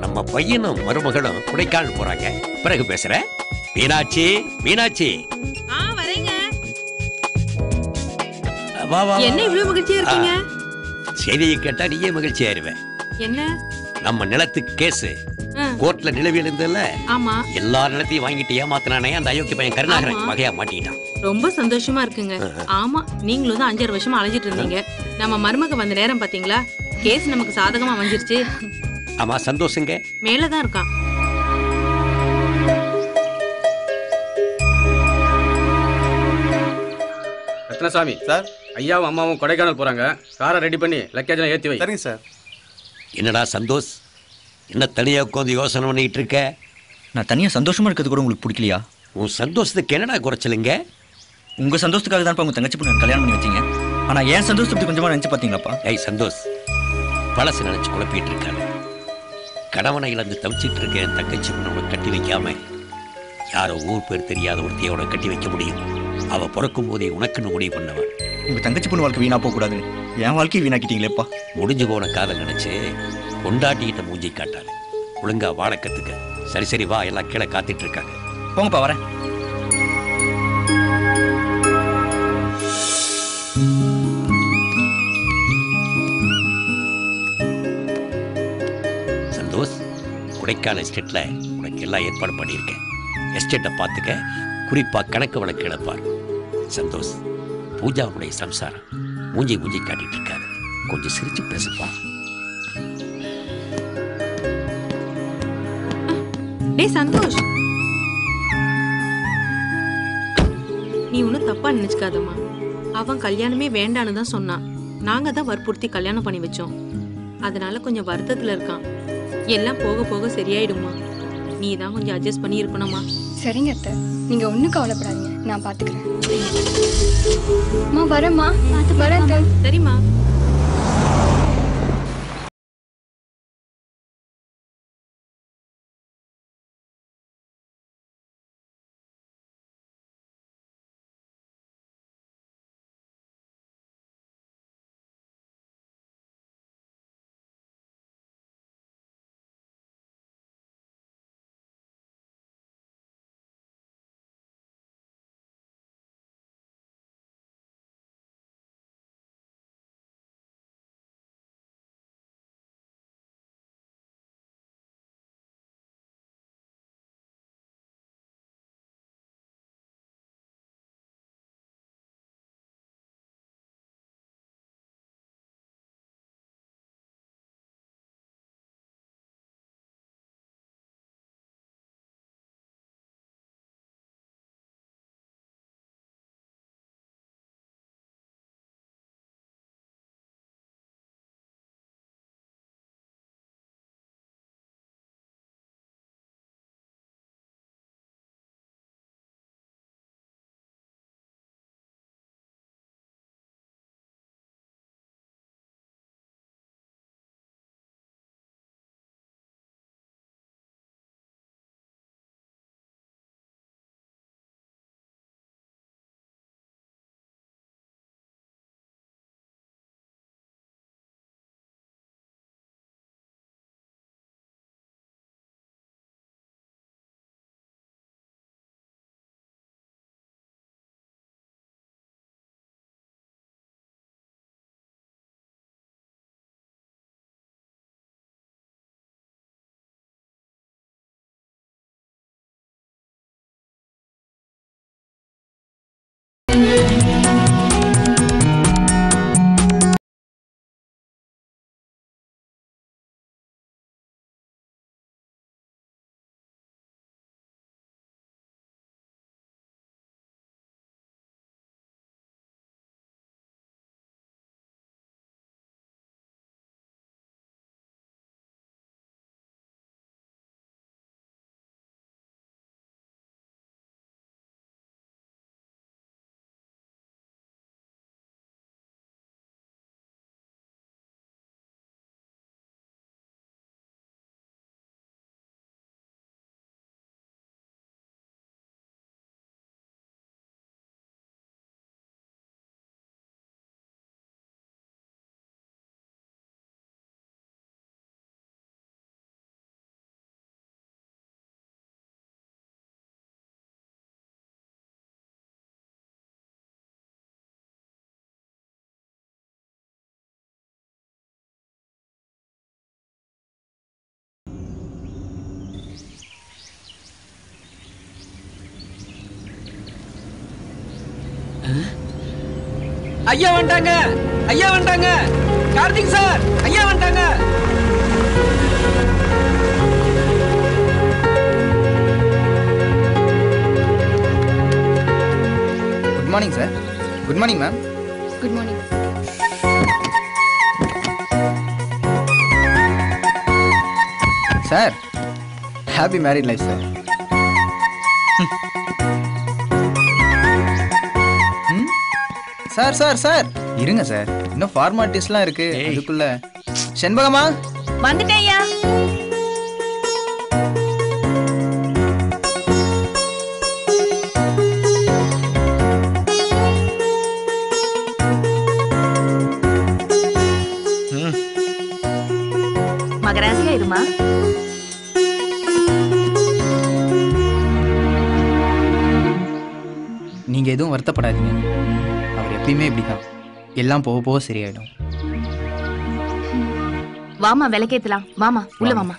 நம்ம பையனும் மருமகளும் கொடைக்கானல் போறாங்க. பிறகு பேசுறேன். மீனாட்சி, மீனாட்சி. வரேங்க. வா வா. என்ன இவ்வளவு மகிழ்ச்சியா இருக்கீங்க? செய்தியை கேட்டா நீயே மகிழ்ச்சி ஆயிருவேன். என்ன? நம்ம நிலத்துக்கு கேஸ் கோர்ட்ல நிலவி இருந்ததுல. ஆமா. எல்லா நிலத்தையும் வாங்கிட்டு ஏமாத்தினானே அந்த அயோக்கிய பையன் கருணாகரன் வகையா மாட்டிட்டான். ரொம்ப சந்தோஷமா இருக்குங்க. ஆமா, நீங்களும் தான் 5 வருஷமா அலைஞ்சிட்டு இருந்தீங்க. நம்ம மருமக வந்த நேரம் பாத்தீங்களா? கேஸ் நமக்கு சாதகமா வந்துருச்சு. ஆமா, சந்தோஷங்க. மேலதான் இருக்கான். ரத்னசாமி சார், ஐயாவும் அம்மாவும் கொடைக்கானல் போறாங்க. காரை ரெடி பண்ணி லக்கேஜ்லாம் ஏற்றி வை. சரிங்க சார். என்னடா சந்தோஷ், என்ன தனியா உட்காந்து யோசனை பண்ணிட்டு இருக்க? நான் தனியா சந்தோஷமா இருக்கிறது கூட உங்களுக்கு பிடிக்கலையா? உன் சந்தோஷத்துக்கு என்னடா குறைச்சலுங்க? உங்க சந்தோஷத்துக்காக தான் உங்க தங்கச்சி பொண்ணு கல்யாணம் பண்ணி வச்சீங்க. ஆனா ஏன் சந்தோஷத்தை கொஞ்சமா நினைச்சு பாத்தீங்களாப்பா? ஏய் சந்தோஷ், பழசு நினைச்சு குழப்பிட்டு இருக்காங்க. கணவனை இழந்து தவிச்சிட்டு இருக்க என் தங்கச்சி பொண்ணை கட்டி வைக்காம யாரோ ஊர் பேர் தெரியாத ஒருத்தையோட கட்டி வைக்க முடியும்? அவ பிறக்கும் போதே உனக்குன்னு முடிவு பண்ணவன். உங்க தங்கச்சி பொண்ணு வாழ்க்கை வீணா போக கூடாது. என் வாழ்க்கையை வீணாக்கிட்டீங்களேப்பா. முடிஞ்சு போன காதல் நினைச்சு கொண்டாட்டிக்கிட்ட மூஞ்சி காட்டாரு. ஒழுங்கா வாழ கத்துக்க. சரி சரி வா, எல்லாம் கீழே காத்துட்டு இருக்காங்க. போங்கப்பா, வரேன். சந்தோஷ், கொடைக்கானல் எஸ்டேட்ல உனக்கு எல்லாம் ஏற்பாடு பண்ணியிருக்கேன். எஸ்டேட்டை பார்த்துக்க, குறிப்பா கணக்கு வழக்கு இழப்பார். சந்தோஷ், பூஜாவுடைய சம்சாரம் மூஞ்சி காட்டிட்டு இருக்காரு. கொஞ்சம் சிரிச்சு பேசுப்பா. டேய் சந்தோஷ், நீ ஒன்னும் தப்பா நினைச்சுக்காதம்மா. அவன் கல்யாணமே வேண்டான்னு தான் சொன்னான். நாங்க தான் வற்புறுத்தி கல்யாணம் பண்ணி வச்சோம். அதனால கொஞ்சம் வருத்தத்துல இருக்கான். எல்லாம் போக போக சரியாயிடுமா. நீ தான் கொஞ்சம் அட்ஜஸ்ட் பண்ணி இருக்கணுமா. சரிங்க அத்தை, நீங்க ஒன்றும் கவலைப்படாதீங்க, நான் பார்த்துக்கிறேன். வரேம்மா, வரேன். சரிம்மா. ஐயா வந்துட்டாங்க, ஐயா வந்துட்டாங்க. கார்த்திக் சார், ஐயா வந்துட்டாங்க. Good morning sir. Good morning ma'am. Good morning. Sir happy married life sir. Sir sir sir இருங்க சார், இன்னும் ஃபார்மாலிட்டிஸ்லாம் இருக்கு. அதுக்குள்ள செண்பகமா வந்துட்டேயா. மகராசியா இருமா. நீங்க எதுவும் வருத்தப்படாதீங்க. அவர் எப்பயுமே இப்படிதான். எல்லாம் போக போக சரியாயிடும். வாமா விளக்கேத்தலாம். வாமா உள்ள வாமா.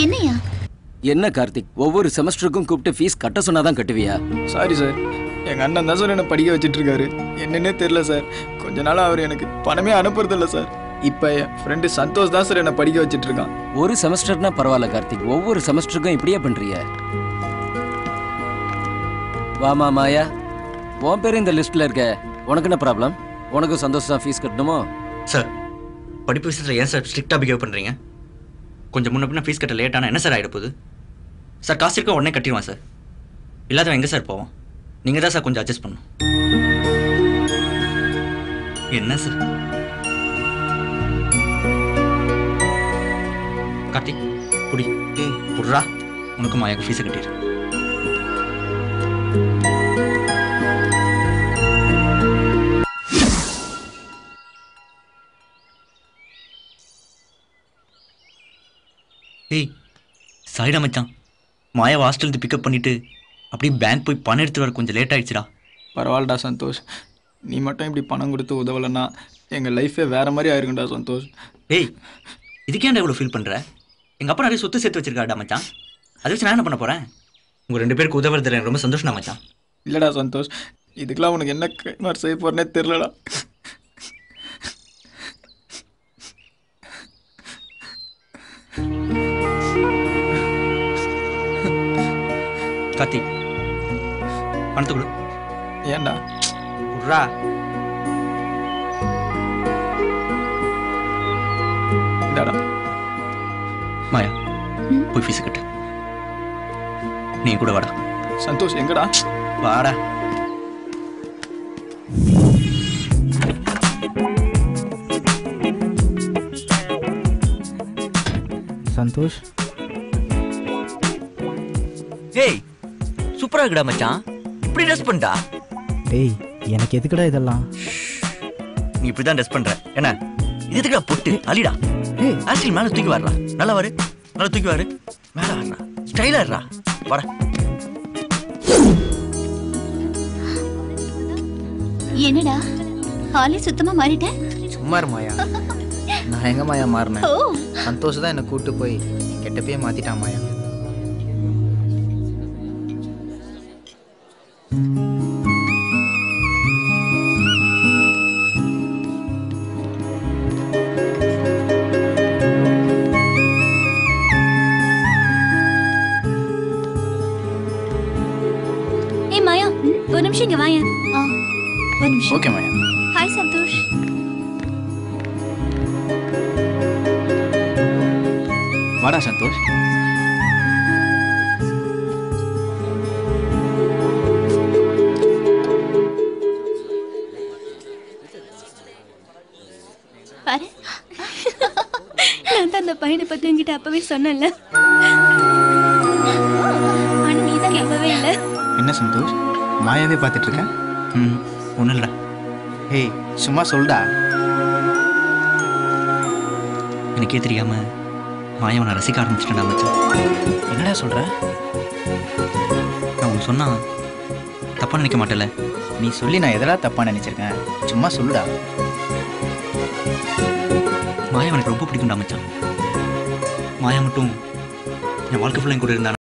என்னையா? என்ன கார்த்திக், ஒவ்வொரு செமஸ்டருக்கும் கூப்பிட்டு ஃபீஸ் கட்ட சொன்னாதான் கட்டுவியா? சாரி சார், எங்கள் அண்ணன் தான் சார் என்னை படிக்க வச்சுட்டு இருக்காரு. என்னன்னே தெரில சார். கொஞ்ச நாளாக அவர் எனக்கு பணமே அனுப்புறதில்ல சார். இப்போ என் ஃப்ரெண்டு சந்தோஷ் தான் சார் என்னை படிக்க வச்சுட்டு இருக்கான். ஒரு செமஸ்டர்னா பரவாயில்ல கார்த்திக், ஒவ்வொரு செமஸ்டருக்கும் இப்படியே பண்றிய. வாமா மாயா, உன் பேர் இந்த லிஸ்ட்ல இருக்க. உனக்கு என்ன ப்ராப்ளம்? உனக்கும் சந்தோஷம் தான் ஃபீஸ் கட்டணுமோ? சார் படிப்பு விஷயத்தில் ஏன் சார் ஸ்ட்ரிக்டாக பிஹேவ் பண்ணுறீங்க? கொஞ்சம் முன்ன பின்ன ஃபீஸ் கட்ட லேட் ஆனால் என்ன சார் ஆகிட போகுது? சார் காசு இருக்க உடனே கட்டிடுவான் சார். இல்லாதவன் எங்கே சார் போவான்? நீங்கள் தான் சார் கொஞ்சம் அட்ஜஸ்ட் பண்ணணும். என்ன சார் கார்த்திக், புடி புட்றா, உனக்கு மாயாக்கு ஃபீஸை கட்டிடு. ஏய் சாரிடா மச்சான், மாயாவை ஹாஸ்டலுக்கு பிக்கப் பண்ணிவிட்டு அப்படியே பேங்க் போய் பணம் எடுத்து வர கொஞ்சம் லேட் ஆகிடுச்சுடா. பரவாயில்லடா சந்தோஷ், நீ மட்டும் இப்படி பணம் கொடுத்து உதவலைன்னா எங்கள் லைஃபே வேறு மாதிரி ஆயிருக்கும்டா சந்தோஷ். ஏய் இதுக்கேண்டா இவ்வளோ ஃபீல் பண்ணுற? எங்கள் அப்பா நிறைய சொத்து சேர்த்து வச்சிருக்காடா மச்சான். அதை வச்சு நான் என்ன பண்ண போகிறேன்? உங்கள் 2 பேருக்கு உதவுறது எனக்கு ரொம்ப சந்தோஷம்டா மச்சான். இல்லைடா சந்தோஷ், இதுக்கெல்லாம் உனக்கு என்ன மாதிரி செய்ய போகிறேன்னே தெரிலடா. கார்த்திக் பணத்தை கொடு. ஏன்டா? விட்றா. இந்தாடா. மாயா போய் ஃபீஸ் கட்டு. நீ கூட வாடா. சந்தோஷ் எங்கடா? வாடா. சந்தோஷ் ஏய் சூப்பரா இருக்குடா மச்சான், இப்படி ட்ரெஸ் பண்ணடா. டேய் எனக்கு எதுக்குடா இதெல்லாம்? நீ இப்படி தான் ட்ரெஸ் பண்ற என்ன? இது எதுக்குடா பொட்டு அலிடா? ஆக்சுவலி மேலே தூக்கி வரலாம். நல்லா வரு, நல்லா தூக்கி வரு, மேலே வரா, ஸ்டைலா இருடா. வாடா. என்னடா ஹாலே சுத்தமா மாறிட்டேன்? சும்மா இரு மாயா. நான் எங்க மாயா மாறினேன்? சந்தோஷ் தான் என்னை கூட்டு போய் கெட்டப்பே மாத்திட்டான் மாயா. ஏய் மாயா, ஒரு நிமிஷம் இங்க வாயேன். ஒரு நிமிஷம். ஓகே மாயா. ஹாய் சந்தோஷ். வாடா சந்தோஷ். பாரு, நான் தான் அந்த பையனை பத்தி என்கிட்ட அப்பவே சொன்னேன்ல. ஆனா நீ தான் நம்பவே இல்லை. என்ன சந்தோஷ், மாயாவே பார்த்துட்டு இருக்க? ஒன்றும் இல்லைடா. ஏய், சும்மா சொல்டா. எனக்கே தெரியாம மாயாவை நான் ரசிக்க ஆரம்பிச்சிட்டேன் மச்சான். என்னடா சொல்ற? நான் உனக்கு சொன்னா தப்பா நினைக்க மாட்டேல? நீ சொல்லி நான் எதெல்லாம் தப்பா நினைச்சிருக்கேன்? சும்மா சொல்லுடா. மாயா எனக்கு ரொம்ப பிடிக்கும்டா மச்சான். மாயா மட்டும் என் வாழ்க்கை ஃபுல்லாக கூட இருந்தா